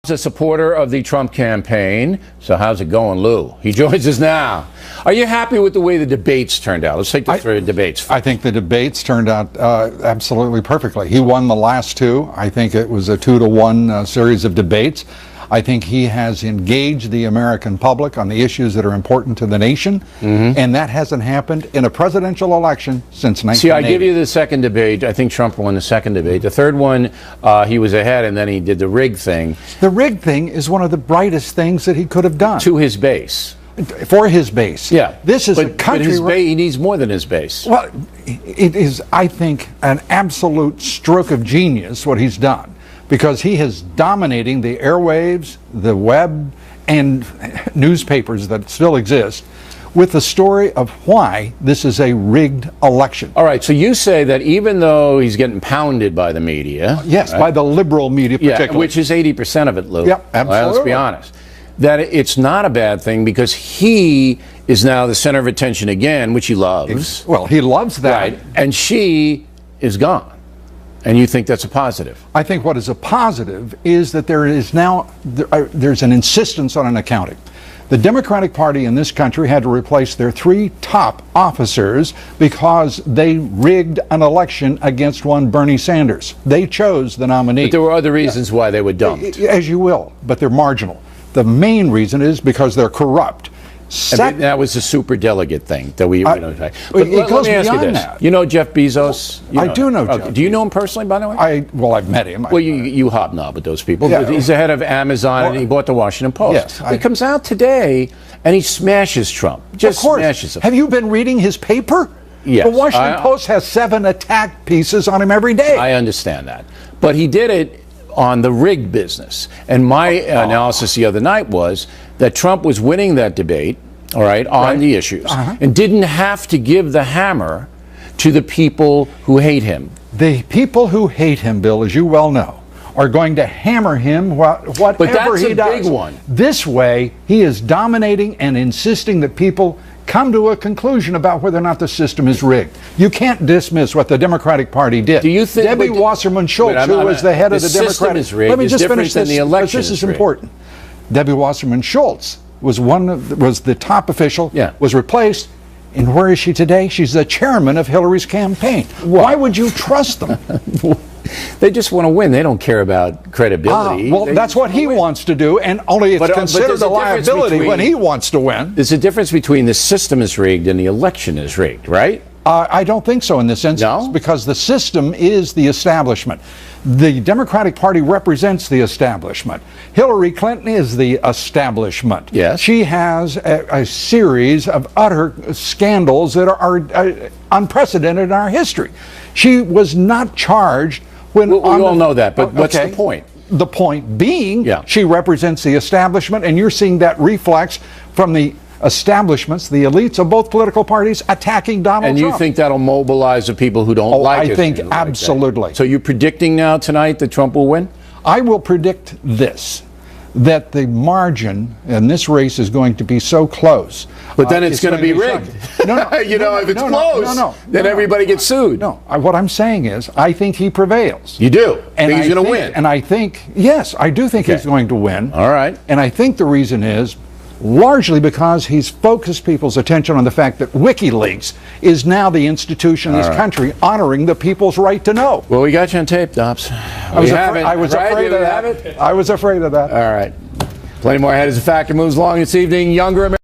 A supporter of the Trump campaign. So how's it going, Lou? He joins us now. Are you happy with the way the debates turned out? Let's take the three debates. I think the debates turned out absolutely perfectly. He won the last two. I think it was a 2-to-1 series of debates. I think he has engaged the American public on the issues that are important to the nation, and that hasn't happened in a presidential election since 1980. See, I give you the second debate. I think Trump won the second debate. The third one, he was ahead, and then he did the rig thing. The rig thing is one of the brightest things that he could have done. To his base. For his base. Yeah. This is a country. But he needs more than his base. Well, it is, I think, an absolute stroke of genius what he's done, because he is dominating the airwaves, the web, and newspapers that still exist with the story of why this is a rigged election. All right, so you say that even though he's getting pounded by the media. Yes, right? By the liberal media particularly. Yeah, which is 80% of it, Lou. Yep, absolutely. Well, let's be honest. That it's not a bad thing because he is now the center of attention again, which he loves. Well, he loves that. Right, and she is gone. And you think that's a positive? I think what is a positive is that there is now, there's an insistence on an accounting. The Democratic Party in this country had to replace their 3 top officers because they rigged an election against one Bernie Sanders. They chose the nominee. But there were other reasons why they were dumped. As you will, but they're marginal. The main reason is because they're corrupt. That was the super delegate thing that we. But it let goes me ask you beyond this. that. You know Jeff Bezos? I do know Jeff. Do you know him personally, by the way? Well, I've met him. Well, you hobnob with those people. Yeah. He's the head of Amazon, and he bought the Washington Post. Yes, he comes out today and he smashes Trump. Just of course. Smashes him. Have you been reading his paper? Yes. The Washington Post has 7 attack pieces on him every day. I understand that, but he did it on the rig business. And my analysis the other night was that Trump was winning that debate. All right, on the issues, and didn't have to give the hammer to the people who hate him. The people who hate him, Bill, as you well know, are going to hammer him whatever but that's he does. A big one. This way, he is dominating and insisting that people come to a conclusion about whether or not the system is rigged. You can't dismiss what the Democratic Party did. Do you think Debbie Wasserman Schultz, who was the head of the Democratic Party, let me just finish this. The election this is important. Debbie Wasserman Schultz was the top official, was replaced, and where is she today? She's the chairman of Hillary's campaign. Why would you trust them? They just want to win. They don't care about credibility. Well, that's what he wants to do, and only it's considered a liability when he wants to win. There's a difference between the system is rigged and the election is rigged, right? I don't think so in this instance, because the system is the establishment. The Democratic Party represents the establishment. Hillary Clinton is the establishment. Yes. She has a series of utter scandals that are unprecedented in our history. She was not charged when... We all know that, but what's the point? The point being, she represents the establishment, and you're seeing that reflex from the establishments, the elites of both political parties attacking Donald Trump. And you think that'll mobilize the people who don't like it? I think absolutely. So you're predicting now tonight that Trump will win? I will predict this, that the margin in this race is going to be so close. But then it's going to be rigged. No, if it's close, then everybody gets sued. No, what I'm saying is I think he prevails. You do? And he's going to win? And I think, yes, I do think he's going to win. All right. And I think the reason is largely because he's focused people's attention on the fact that WikiLeaks is now the institution in this country honoring the people's right to know. Well, we got you on tape, Dobbs. I was afraid of that. I was afraid of that. All right. Plenty more ahead as the factor moves along this evening. Younger America.